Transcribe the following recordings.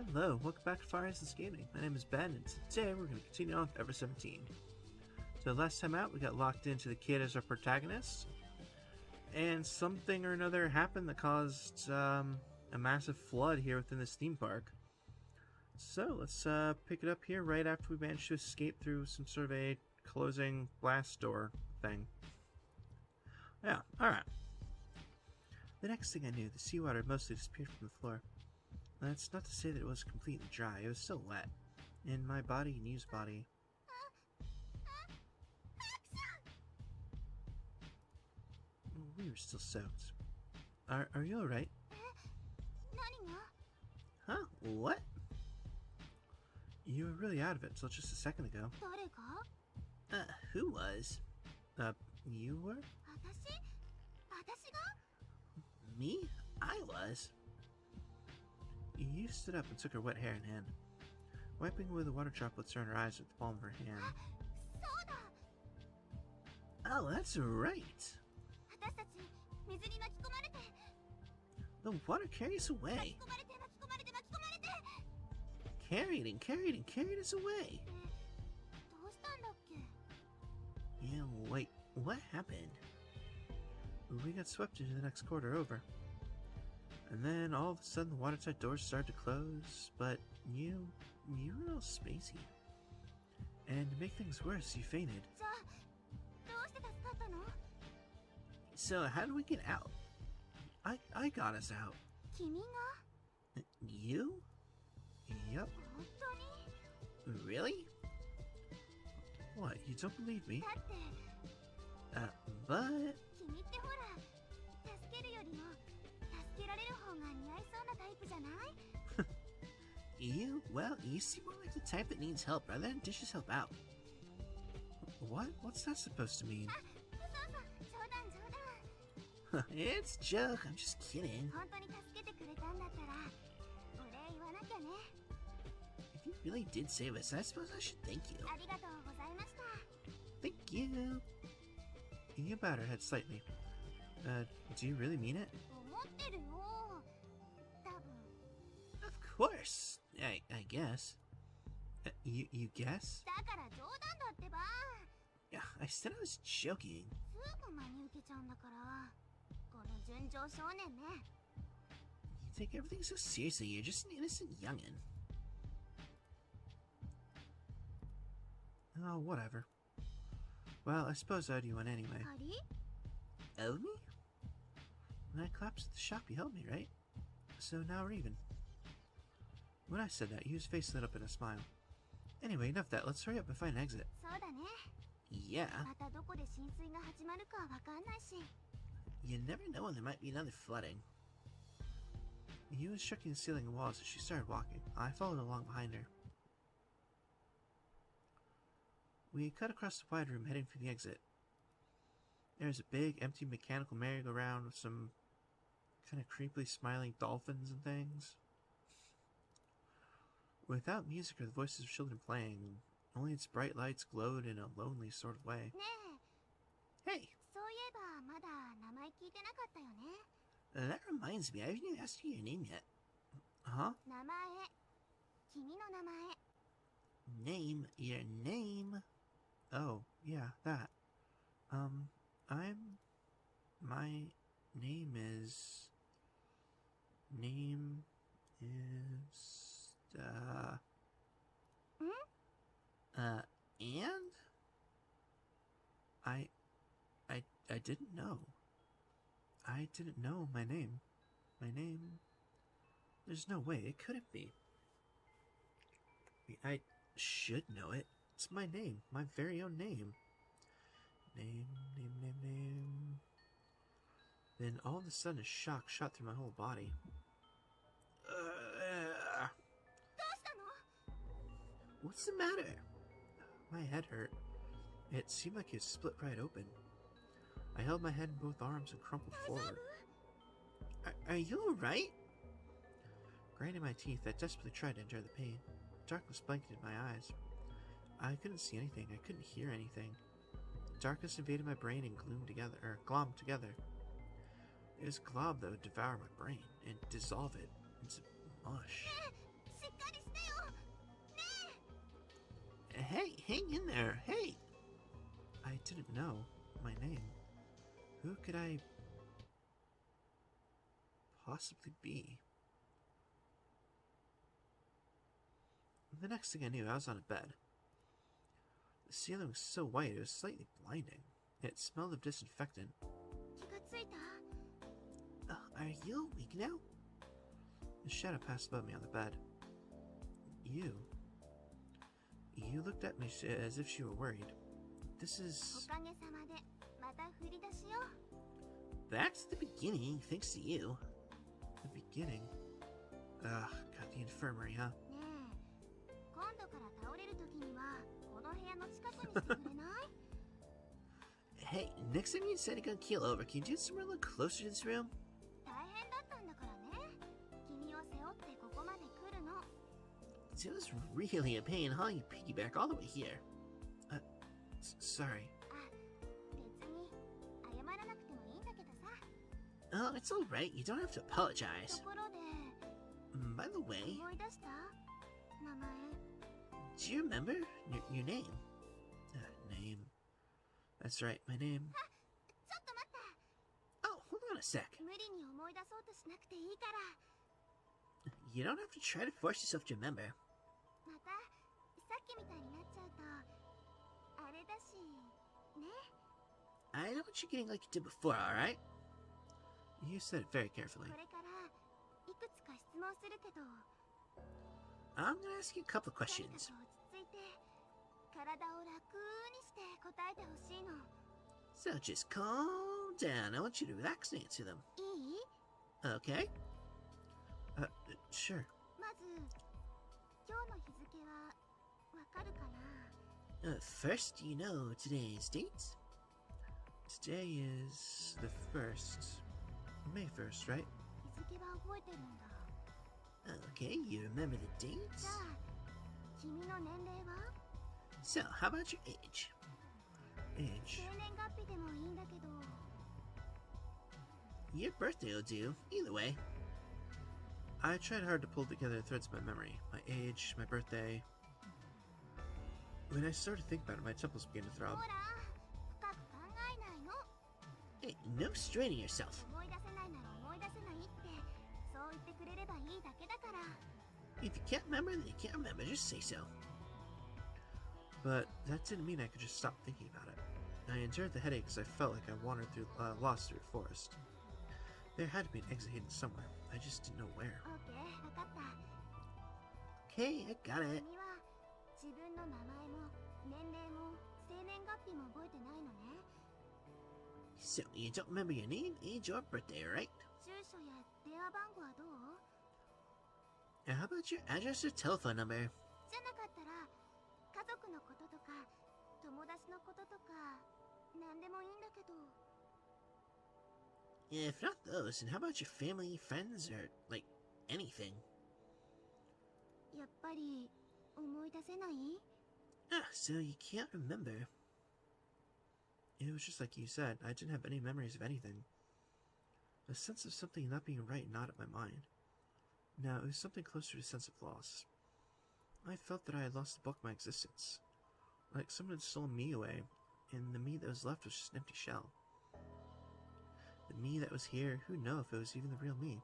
Hello, welcome back to Fire Essence Gaming. My name is Ben, and today we're going to continue on with Ever17. So last time out, we got locked into the kid as our protagonist, and something or another happened that caused a massive flood here within this theme park. So let's pick it up here right after we managed to escape through some sort of a closing blast door thing. Yeah, alright. The next thing I knew, the seawater had mostly disappeared from the floor. That's not to say that it was completely dry, it was still wet. And my body and Yu's body... We were still soaked. Are you alright? Huh? What? You were really out of it until just a second ago. Who was? You were? Me? I was. You stood up and took her wet hair in hand, wiping away the water droplets on her eyes with the palm of her hand. Oh, that's right! The water carried us away! Carried us away! Yeah, wait, what happened? We got swept into the next quarter over. And then all of a sudden the watertight doors started to close, but you were all spacey. And to make things worse, you fainted. So how did we get out? I got us out. You? Yep. Really? What, you don't believe me? But... you seem more like the type that needs help rather than dishes help out. What? What's that supposed to mean? It's a joke, I'm just kidding. If you really did save us, I suppose I should thank you. Thank you. You bowed her head slightly. Do you really mean it? Of course. I guess. You guess? Yeah, I said I was joking. You take everything so seriously, you're just an innocent youngin'. Oh, whatever. Well, I suppose I owe you one anyway. Owe me? When I collapsed at the shop, you helped me, right? So now we're even. When I said that, Yu's face lit up in a smile. Anyway, enough of that. Let's hurry up and find an exit. Yeah. You never know when there might be another flooding. Yu was checking the ceiling and walls as she started walking. I followed along behind her. We cut across the wide room, heading for the exit. There's a big, empty mechanical merry-go-round with some kind of creepily smiling dolphins and things. Without music or the voices of children playing, only its bright lights glowed in a lonely sort of way. Hey! That reminds me, I haven't even asked you your name yet. Huh? Name? Your name? Oh, yeah, that. My name is... And? I didn't know. I didn't know my name. My name... There's no way, it couldn't be. I should know it. It's my name. My very own name. Name. Then all of a sudden a shock shot through my whole body. What's the matter? My head hurt. It seemed like it split right open. I held my head in both arms and crumpled forward. Are you alright? Grinding my teeth, I desperately tried to endure the pain. Darkness blanketed my eyes. I couldn't see anything. I couldn't hear anything. Darkness invaded my brain and glommed together. This glob, though, devoured my brain and dissolve it into mush. Hey, hang in there. Hey! I didn't know my name. Who could I possibly be? The next thing I knew, I was on a bed. The ceiling was so white it was slightly blinding. It smelled of disinfectant. Are you awake now? The shadow passed above me on the bed. You looked at me as if she were worried. This is... Back to the beginning, thanks to you. The beginning? Ugh, got the infirmary, huh? Hey, next time you decide to go keel over, can you do somewhere a little closer to this room? It was really a pain hauling you piggyback all the way here. Sorry. Oh, it's alright. You don't have to apologize. By the way, do you remember your name? Name. That's right, my name. Oh, hold on a sec. You don't have to try to force yourself to remember. I know what you're getting like you did before, alright? You said it very carefully. I'm gonna ask you a couple of questions. So just calm down. I want you to relax and answer them. Okay? Sure. First, do you know today's date? Today is the 1st. May 1st, right? Okay, you remember the date? So, how about your age? Age? Your birthday will do, either way. I tried hard to pull together the threads of my memory. My age, my birthday. When I started to think about it, my temples began to throb. Hey, no straining yourself. If you can't remember, then you can't remember. Just say so. But that didn't mean I could just stop thinking about it. I endured the headache as I felt like I wandered through, lost through a forest. There had to be an exit hidden somewhere. I just didn't know where. Okay, I got it. So, you don't remember your name, age, or birthday, right? And how about your address or telephone number? If not those, then how about your family, friends, or, like, anything? So you can't remember. It was just like you said, I didn't have any memories of anything. A sense of something not being right gnawed at my mind. Now, it was something closer to a sense of loss. I felt that I had lost the bulk of my existence. Like someone had stolen me away, and the me that was left was just an empty shell. The me that was here, who knows if it was even the real me?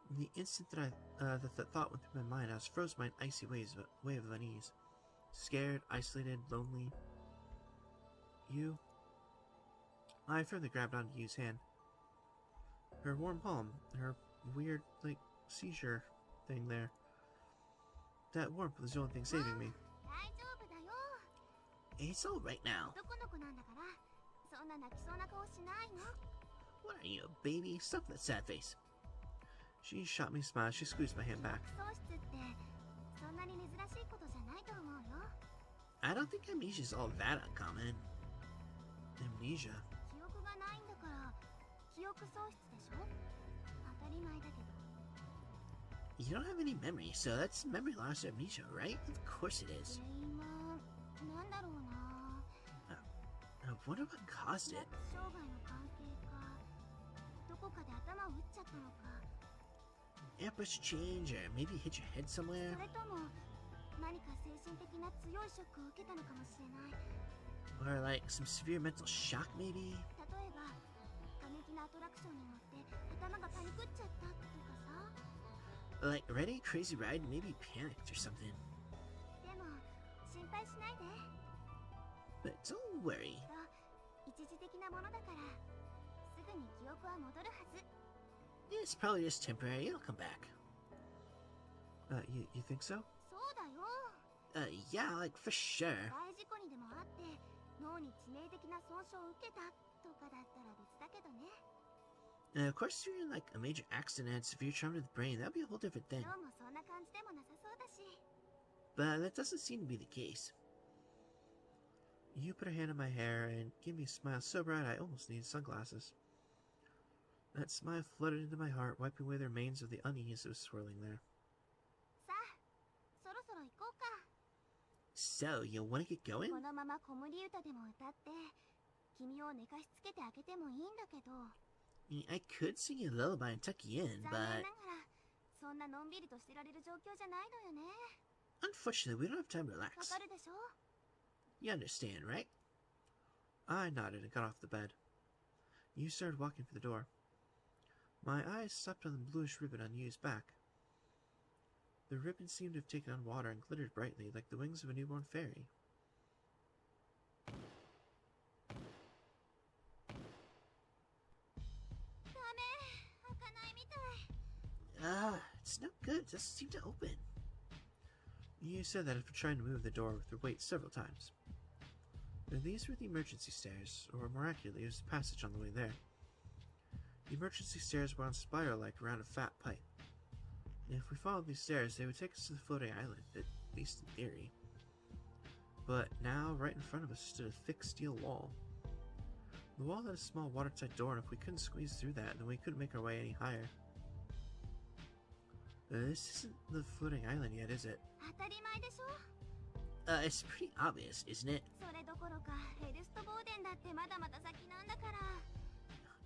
In the instant that that thought went through my mind, I was frozen by an icy wave of unease. Scared, isolated, lonely. You? I firmly grabbed onto Yu's hand. Her warm palm, her weird, like, seizure thing there. That warmth was the only thing saving me. It's alright now. What are you, a baby? Stop that sad face. She shot me a smile. She squeezed my hand back. I don't think amnesia's all that uncommon. Amnesia? You don't have any memory, so that's memory loss or amnesia, right? Of course it is. I wonder what caused it. Air pressure change, or maybe hit your head somewhere? Or like some severe mental shock, maybe? Like riding a crazy ride, maybe panicked or something. But don't worry. It's probably just temporary, it'll come back. You think so? Yeah, like for sure. Of course, if you're in like a major accident and severe trauma to the brain, that'd be a whole different thing. But that doesn't seem to be the case. You put a hand on my hair and give me a smile so bright I almost need sunglasses. That smile flooded into my heart, wiping away the remains of the unease that was swirling there. So, you want to get going? I could sing you a lullaby and tuck you in, but... Unfortunately, we don't have time to relax. You understand, right? I nodded and got off the bed. You started walking for the door. My eyes stopped on the bluish ribbon on Yu's back. The ribbon seemed to have taken on water and glittered brightly like the wings of a newborn fairy. It's no good. It doesn't seem to open. You said that after trying to move the door with your weight several times. These were the emergency stairs, or more accurately, it was the passage on the way there. The emergency stairs were on spiral-like around a fat pipe. If we followed these stairs, they would take us to the floating island, at least in theory. But now, right in front of us stood a thick steel wall. The wall had a small watertight door, and if we couldn't squeeze through that, then we couldn't make our way any higher. This isn't the floating island yet, is it? It's pretty obvious, isn't it?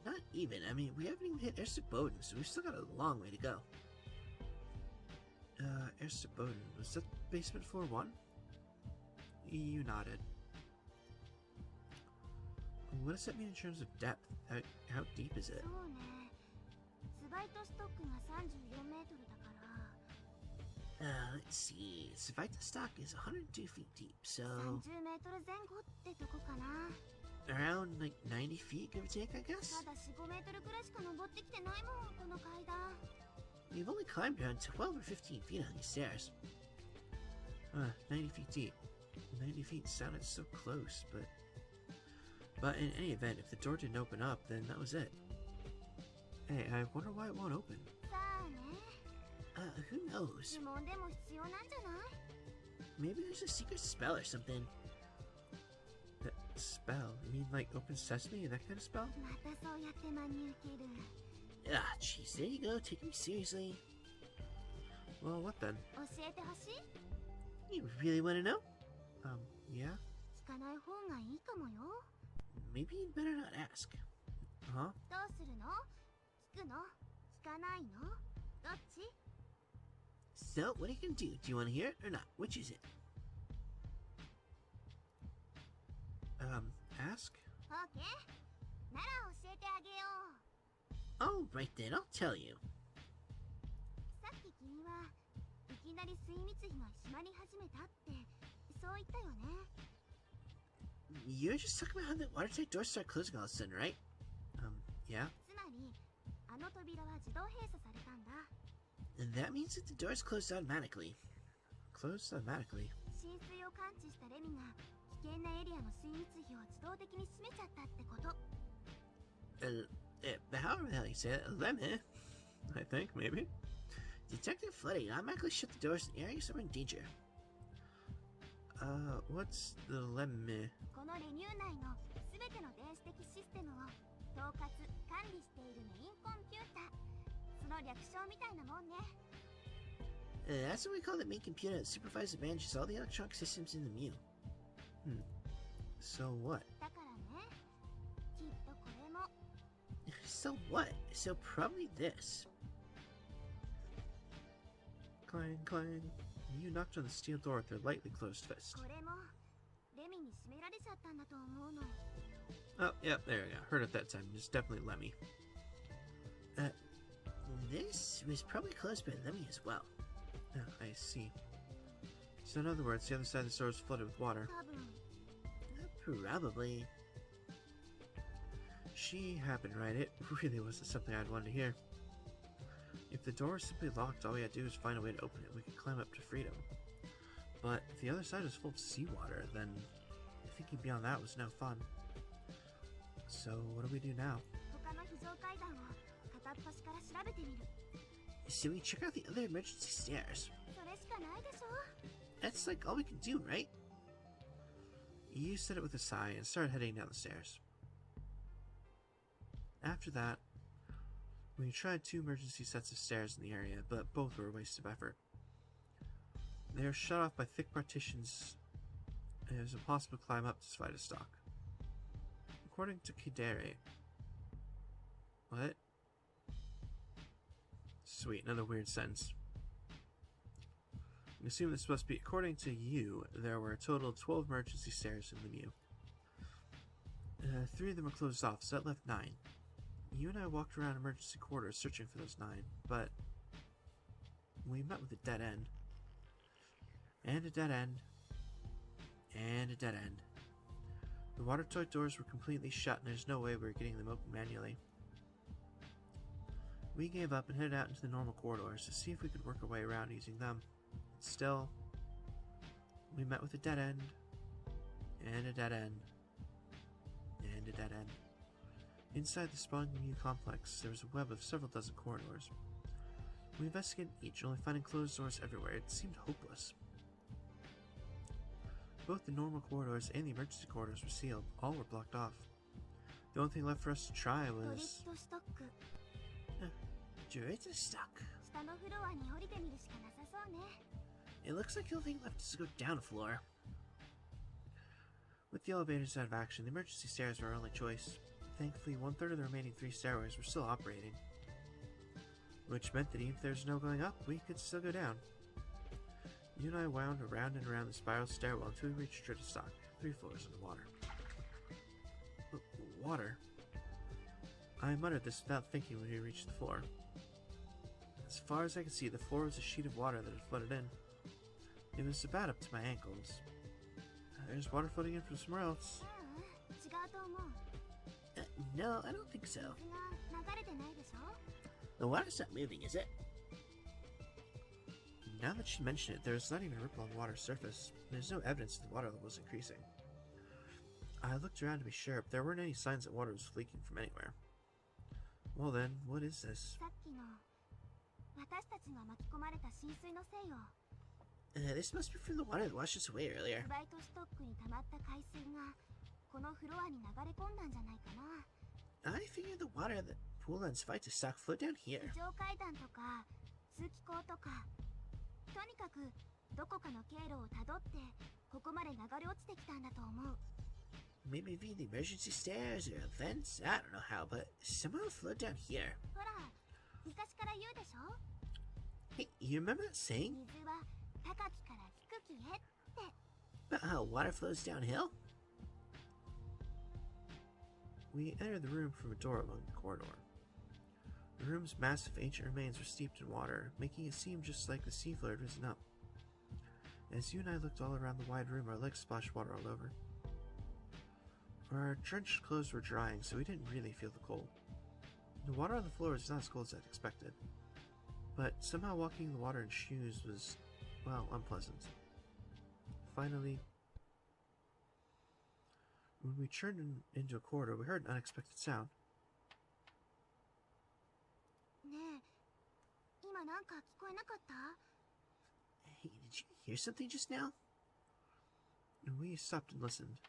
Not even. I mean, we haven't even hit Ever17, so we've still got a long way to go. Ever17, was that basement floor 1? You nodded. What does that mean in terms of depth? How deep is it? Let's see. Savita stock is 102 feet deep, so... around, like, 90 feet, give or take, I guess? We've only climbed around 12 or 15 feet on these stairs. 90 feet deep. 90 feet sounded so close, but in any event, if the door didn't open up, then that was it. Hey, I wonder why it won't open. Who knows? Maybe there's a secret spell or something. That spell? You mean like Open Sesame, that kind of spell? Jeez, there you go, taking me seriously. Well, what then? You really want to know? Yeah? Maybe you'd better not ask. Huh? So, what are you gonna do? Do you want to hear it or not? Which is it? Ask? Alright then, I'll tell you. You're just talking about how the watertight doors start closing all of a sudden, right? Yeah? And that means that the doors closed automatically. Closed automatically? However the hell you say it, lemon, I think, maybe. Detective flooding automatically shut the doors in areas that were in danger. What's the lemon? That's what we call the main computer that supervises and manages all the electronic systems in the Mew. So what? So what? So probably this. Clang, clang. You knocked on the steel door with your lightly closed fist. Oh, yep, there we go. Heard it that time. It's definitely Lemmy. This was probably closed by Lemmy as well. Oh, I see. So in other words, the other side of the store is flooded with water. Probably. She happened, right? It really wasn't something I'd wanted to hear. If the door was simply locked, all we had to do was find a way to open it. We could climb up to freedom. But if the other side is full of seawater, then thinking beyond that was no fun. So what do we do now? So we check out the other emergency stairs. That's like all we can do, right? You said it with a sigh and started heading down the stairs. After that, we tried 2 emergency sets of stairs in the area, but both were a waste of effort. They are shut off by thick partitions, and it was impossible to climb up despite a stock. According to Kidere... What? Sweet, another weird sentence. I assume this must be, according to you, there were a total of 12 emergency stairs in the view. 3 of them were closed off, so that left 9. You and I walked around emergency corridors searching for those 9, but we met with a dead end. And a dead end. And a dead end. The water toy doors were completely shut and there's no way we were getting them open manually. We gave up and headed out into the normal corridors to see if we could work our way around using them. Still, we met with a dead end, and a dead end, and a dead end. Inside the sprawling new complex, there was a web of several dozen corridors. We investigated each, only finding closed doors everywhere. It seemed hopeless. Both the normal corridors and the emergency corridors were sealed. All were blocked off. The only thing left for us to try was... Dorito stock. It looks like the only thing left is to go down a floor. With the elevators out of action, the emergency stairs were our only choice. Thankfully, 1/3 of the remaining 3 stairways were still operating, which meant that even if there was no going up, we could still go down. You and I wound around and around the spiral stairwell until we reached Dorito stock, 3 floors underwater. Water? I muttered this without thinking when we reached the floor. As far as I could see, the floor was a sheet of water that had flooded in. It was about up to my ankles. There's water flooding in from somewhere else. No, I don't think so. The water's not moving, is it? Now that she mentioned it, there's not even a ripple on the water's surface. There's no evidence that the water level was increasing. I looked around to be sure, but there weren't any signs that water was leaking from anywhere. Well then, what is this? This must be from the water that washed us away earlier. I figure the water that pool and fight to stock flowed down here. Maybe via the emergency stairs or vents, I don't know how, but somehow it flowed down here. Hey, you remember that saying? About how water flows downhill? We entered the room from a door along the corridor. The room's massive ancient remains were steeped in water, making it seem just like the sea floor had risen up. As you and I looked all around the wide room, our legs splashed water all over. Our drenched clothes were drying, so we didn't really feel the cold. The water on the floor was not as cold as I'd expected, but somehow walking in the water in shoes was, well, unpleasant. Finally, when we turned into a corridor, we heard an unexpected sound. Hey, did you hear something just now? And we stopped and listened.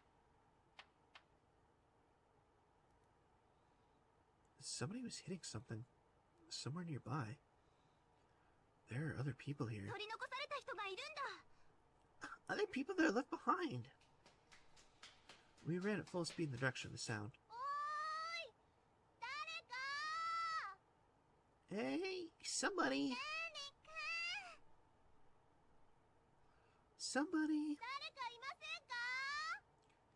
Somebody was hitting something somewhere nearby. There are other people here. Other people that are left behind. We ran at full speed in the direction of the sound. Hey, somebody! somebody? 誰かいませんか？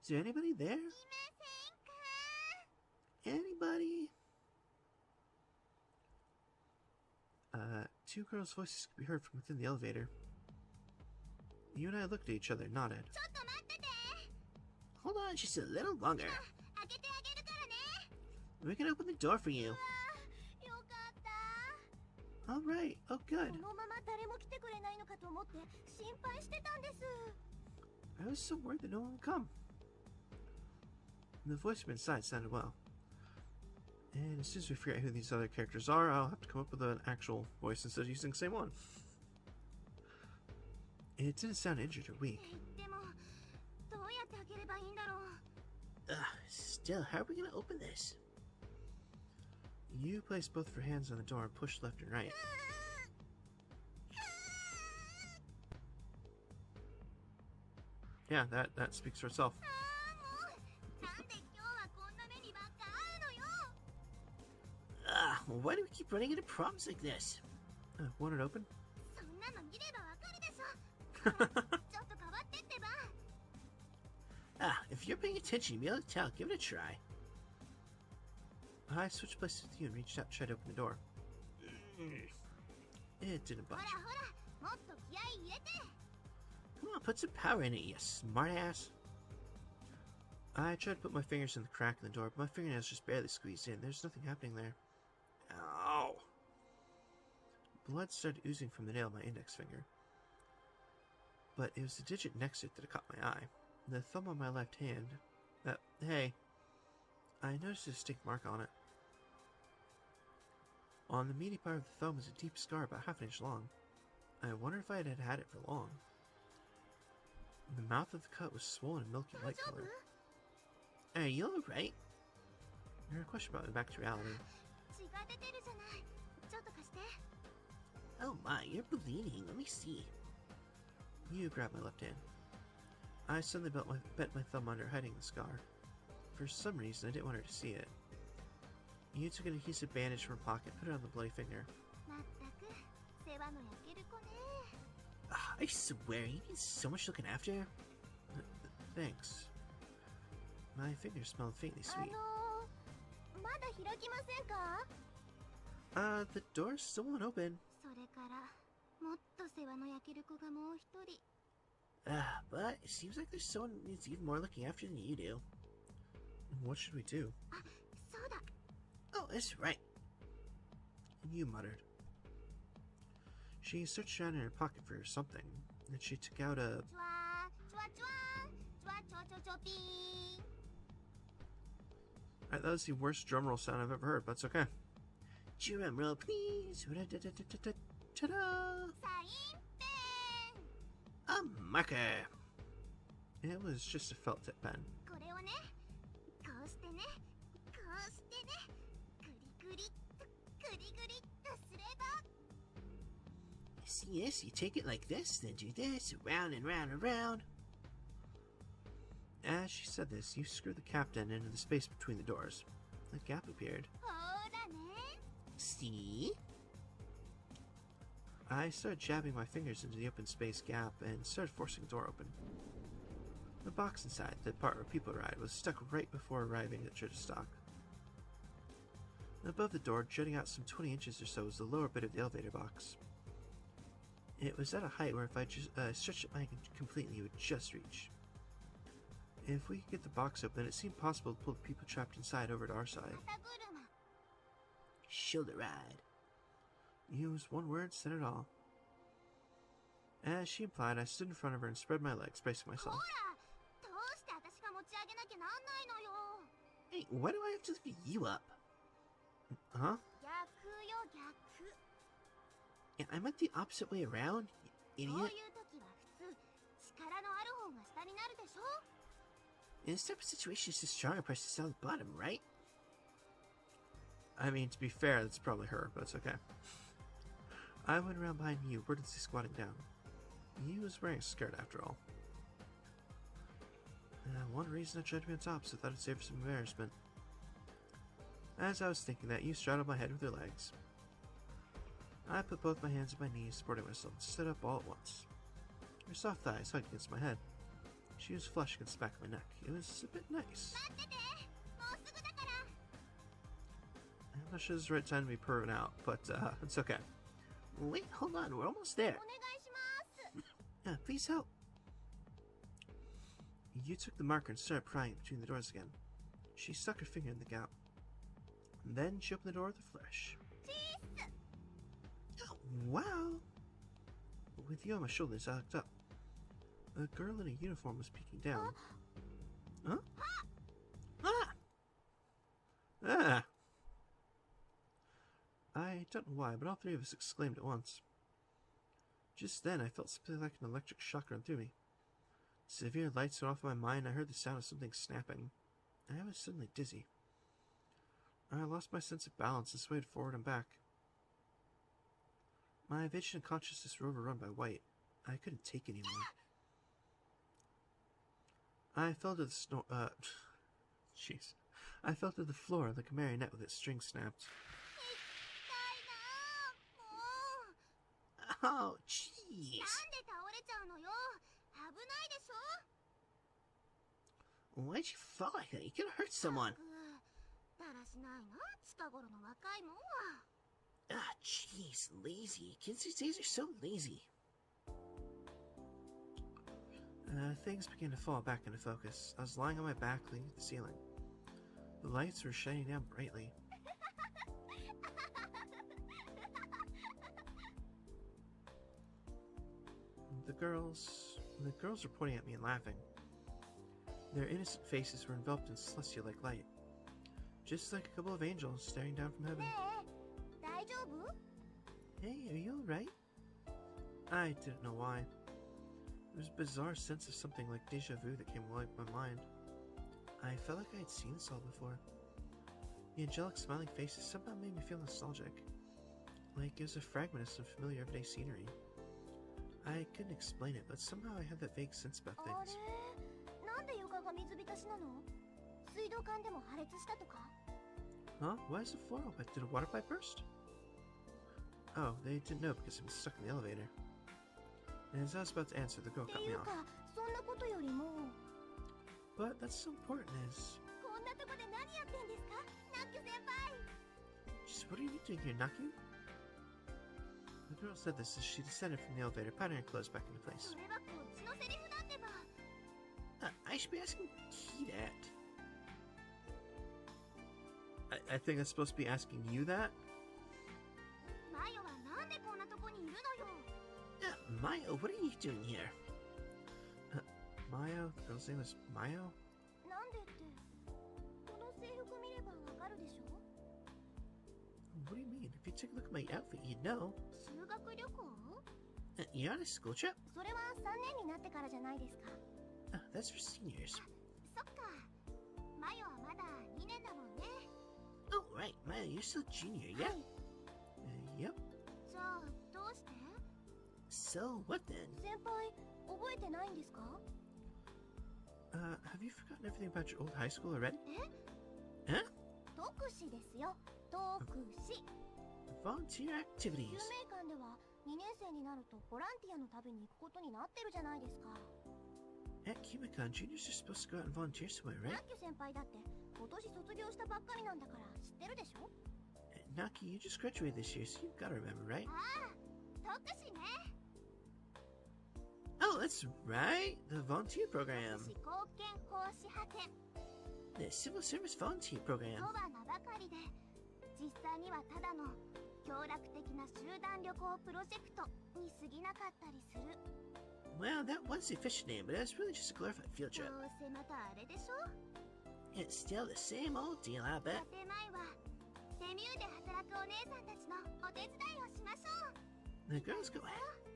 Is there anybody there? いませんか？ Anybody? Two girls' voices could be heard from within the elevator. You and I looked at each other, nodded. ちょっと待ってて。 Hold on just a little longer. 開けてあげるからね。 We can open the door for you. よかった。 Alright, oh good. このまま誰も来てくれないのかと思って心配してたんです。 I was so worried that no one would come. The voice from inside sounded well. And as soon as we figure out who these other characters are, I'll have to come up with an actual voice instead of using the same one. It didn't sound injured or weak. でもどうやって開ければいいんだろう。 Still, how are we gonna open this? You place both of your hands on the door and push left and right. Yeah, that speaks for itself. もうなんで今日はこんな目にばっか会うのよ。 Why do we keep running into problems like this? Want it open? そんなの見ればわかるでしょ。ちょっと変わってってば。 If you're paying attention, you'll be able to tell. Give it a try. I switched places with you and reached out, tried to open the door. It didn't ほら budge. ほら、もっと気合い入れて。 Come on, put some power in it, you smartass. I tried to put my fingers in the crack in the door, but my fingernails just barely squeezed in. There's nothing happening there. Ow! Blood started oozing from the nail of my index finger. But it was the digit next to it that caught my eye. The thumb on my left hand. Hey. I noticed a distinct mark on it. On the meaty part of the thumb was a deep scar about half an inch long. I wondered if I had had it for long. The mouth of the cut was swollen and milky 大 light 丈夫？ color. Are you alright? Your question brought me back to reality. 血が出てるじゃない。ちょっと貸して。 Oh my, you're bleeding. Let me see. You grabbed my left hand. I suddenly bent my thumb under, hiding the scar. For some reason, I didn't want her to see it. You took an adhesive bandage from her pocket and put it on the bloody finger. まったく世話の焼ける子ね。 I swear, you need so much looking after. Thanks. My finger smelled faintly あ sweet. のまだ開きませんか？ The door's still won't open. それからもっと世話の焼ける子がもう一人。 But it seems like there's someone who needs even more looking after than you do. What should we do? あ、そうだ。 Oh, that's right. You muttered. She searched around in her pocket for something, and she took out a... チュワーチュワチュワーチュワチョチョチョピーン。 Alright, that was the worst drum roll sound I've ever heard, but it's okay. Drum roll, please. Ta-da! サインペン。 A marker. It was just a felt tip pen. これをね、こうしてね、こうしてね、グリグリっとグリグリっとすれば。 See this? You take it like this, then do this, round and round and round. As she said this, you screwed the cap down into the space between the doors. A gap appeared. ほらね。 See? I started jabbing my fingers into the open space gap and started forcing the door open. The box inside, the part where people ride, was stuck right before arriving at Church Stock. Above the door, jutting out some 20 inches or so, was the lower bit of the elevator box. It was at a height where if I just stretched it my hand completely, it would just reach. If we could get the box open, it seemed possible to pull the people trapped inside over to our side. 肩車。 Shoulder ride. Use one word, said it all. As she implied, I stood in front of her and spread my legs, bracing ほ myself. ら、どうして私が持ち上げなきゃなんないのよ。 Hey, why do I have to lift you up? Huh? 逆よ逆。 Yeah, I meant the opposite way around, you こう idiot. いう時は普通、力のある方が下になるでしょ。 In this type of situation, it's the stronger person to on the bottom, right? I mean, to be fair, that's probably her, but it's okay. I went around behind you, wordlessly squatting down. You was wearing a skirt, after all. One reason I tried to be on top, so I thought it'd save her some embarrassment. As I was thinking that, you straddled my head with your legs. I put both my hands on my knees, supporting myself, and stood up all at once. Her soft thighs hugged against my head. She was flush against the back of my neck. It was a bit nice. 待ってて、もうすぐだから。 I'm not sure this is the right time to be purring out, but it's okay. Wait, hold on, we're almost there. お願いします。 Please help. You took the marker and started prying between the doors again. She stuck her finger in the gap. Then she opened the door with a flourish. チース。 Oh, wow! With you on my shoulders, I looked up. A girl in a uniform was peeking down. Huh? Ah! Ah! I don't know why, but all three of us exclaimed at once. Just then, I felt something like an electric shock run through me. Severe lights went off in my mind, and I heard the sound of something snapping. I was suddenly dizzy. I lost my sense of balance and swayed forward and back. My vision and consciousness were overrun by white. I couldn't take any more. I fell to the jeez. I fell to the floor like a marionette with its string snapped. 痛いなあ、もう。 Oh, jeez. なんで倒れちゃうのよ。危ないでしょ。 Why'd you fall like that? You could hurt someone. だらしないな、近頃の若いもんは。 Ah, jeez, lazy. Kids these days are so lazy. Things began to fall back into focus. I was lying on my back, leaning at the ceiling. The lights were shining down brightly. The girls were pointing at me and laughing. Their innocent faces were enveloped in celestial-like light, just like a couple of angels staring down from heaven. ねえ、大丈夫？ Hey, are you alright? I didn't know why. There was a bizarre sense of something like deja vu that came alive in my mind. I felt like I had seen this all before. The angelic smiling faces somehow made me feel nostalgic, like it was a fragment of some familiar everyday scenery. I couldn't explain it, but somehow I had that vague sense about あれ、 things. なんで床が水浸しなの？水道管でも破裂したとか？ Huh? Why is the floor open? Did a water pipe burst? Oh, they didn't know because I was stuck in the elevator. And as I was about to answer, the girl って cut い me う off. か、そんなことよりも。 But that's so important is... こんなとこで何やってんですか、ナック先輩。 Just what are you doing here, Naku? The girl said this as she descended from the elevator, patting her clothes back into place. それはこっちのセリフだってば。 I should be asking Key that. I think I'm supposed to be asking you that? マヨはなんでこんなとこにいるのよ。 Mayo, what are you doing here? Mayo? The girl's name was Mayo? なんでって、この制服見ればわかるでしょ。 What do you mean? If you took a look at my outfit, you'd know. 修学旅行？ You're on a school trip? それは3年になってからじゃないですか。 That's for seniors. そっか。マヨはまだ2年だもんね。 Oh, right. Mayo, you're still junior, yeah? はい。 Yep. じゃあどうして？ So, what then? 先輩覚えてないんですか？ Have you forgotten everything about your old high school already? え？ Huh? 特使ですよ。特使。 Volunteer 有 activities. 名館では2年生になるとボランティアの旅に行くことになってるじゃないですか。 At Kimicon, juniors are supposed to go out and volunteer somewhere, ラ right? ッキュ先輩だって今年卒業したばっかりなんだから知ってるでしょ。 Naki, you just graduated this year, so you've got to remember, right? ああ、特使ね。 Oh, that's right! The volunteer 特 program. 使貢献奉仕派遣 The civil service volunteer と program. は名ばかりで、実際にはただの協楽的な集団旅行プロジェクトに過ぎなかったりする。 Well, that was the official name, but it was really just a glorified field ど trip. うせまたあれでしょ。 It's still the same old deal, I bet. 建前はデミューで働くお姉さんたちのお手伝いをしましょう。 The girls go...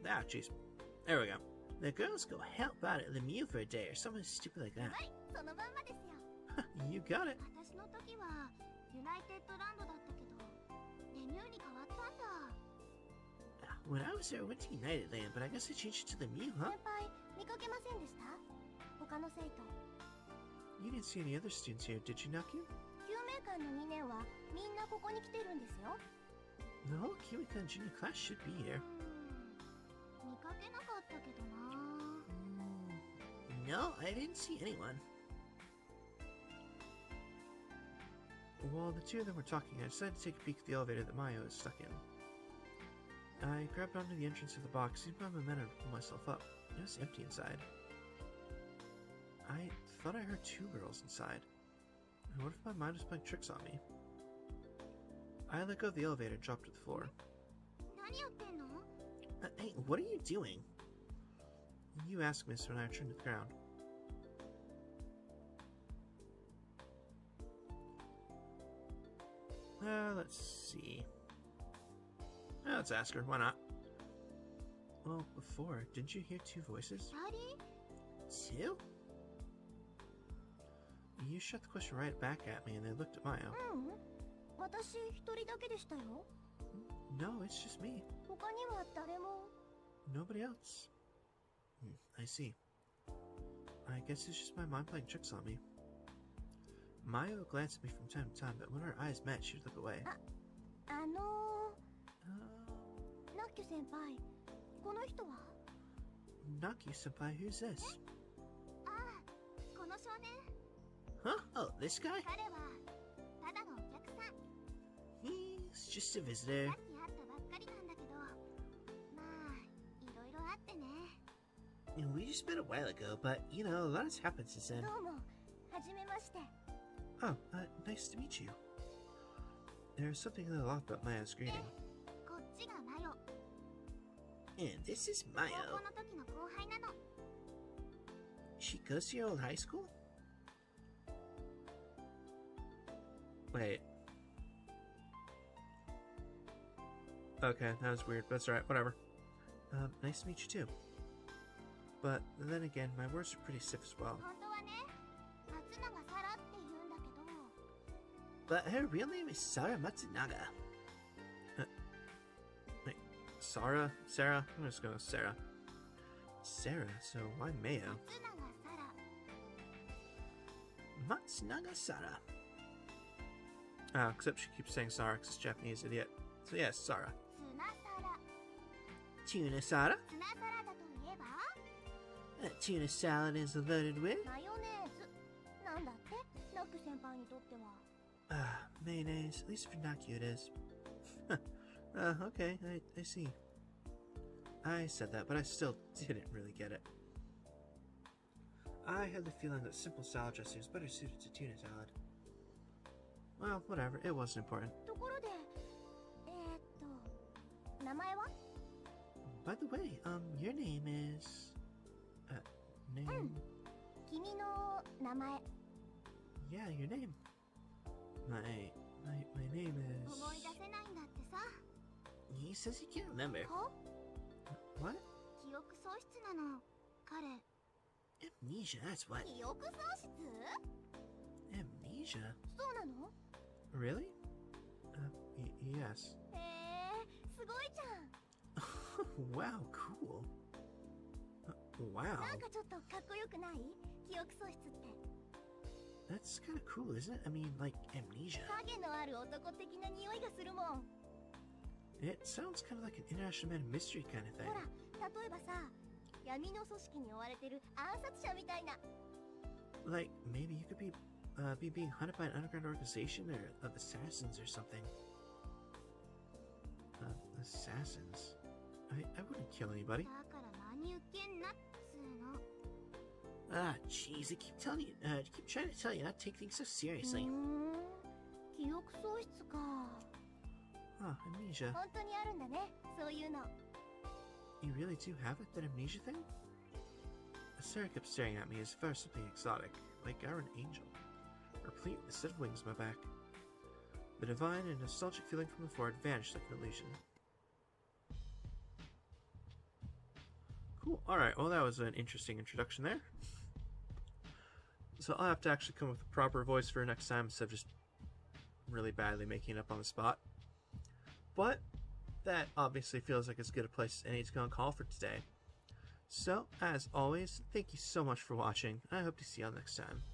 Ah, jeez. There we go. The girls go help out at Lemieux for a day or something stupid like は that. い、そのまんまですよ。 You got it. 私の時はユナイテッドランドだったけど、デミューに変わったんだ。 When I was there, I went to United Land, but I guess I changed it to Lemieux, 先 huh? 輩、見かけませんでした？他の生徒。 You didn't see any other students here, did you, Naku? 救命館の2年はみんなここに来てるんですよ。 The whole Kimicon junior class should be here. 見かけなかったけどな。No, I didn't see anyone. While the two of them were talking, I decided to take a peek at the elevator that Maya was stuck in. I grabbed onto the entrance of the box, using my momentum to pull myself up. It was empty inside. I thought I heard two girls inside. What if my mind was playing tricks on me? I let go of the elevator and dropped to the floor. Hey, what are you doing? You asked, miss, when I returned to the ground. Let's see. Let's ask her, why not? Well, before, didn't you hear two voices? Two? You shot the question right back at me and they looked at Maya. No, it's just me. Nobody else. I see. I guess it's just my mind playing tricks on me. Maya would glance at me from time to time, but when our eyes met, she would look away. Naku-senpai, who's this? Huh? Oh, this guy? He's just a visitor. We just met a while ago, but, you know, a lot has happened since then. Oh, nice to meet you. There's something a little off about Maya's greeting. And this is Maya. She goes to your old high school? Wait. Okay, that was weird. That's alright, whatever. Nice to meet you too. But then again, my words are pretty stiff as well. But her real name is Sara Matsunaga. Wait, Sarah? Sarah? I'm just going with Sarah. Sarah, so why Mayo? Matsunaga Sara. Except she keeps saying Sarah because it's Japanese idiot. So yes, Sarah. Tuna Sara? Tuna salad is loaded with? Mayonnaise. At least for Naku it is. Okay, I see. I said that, but I still didn't really get it. I had the feeling that simple salad dressing was better suited to tuna salad. Well, whatever, it wasn't important. By the way, your name is... name? Yeah, your name. My name is... He says he can't remember. What? Amnesia, that's what. Amnesia? Really? Yes. Wow, cool. Wow. That's kind of cool, isn't it? I mean, like, amnesia. It sounds kind of like an International Man of Mystery kind of thing. Like, maybe you could be being hunted by an underground organization or of assassins or something. Assassins? I wouldn't kill anybody. Ah, jeez, I keep telling you, keep trying to tell you not to take things so seriously. Oh, amnesia. You really do have it, that amnesia thing? Sarah kept staring at me as if I were something exotic, like I were an angel, replete with a set of wings on my back. The divine and nostalgic feeling from before had vanished like an illusion. Cool, alright, well that was an interesting introduction there. So I'll have to actually come up with a proper voice for next time instead of just really badly making it up on the spot. But that obviously feels like as good a place as any to go and call for today. So, as always, thank you so much for watching. I hope to see you all next time.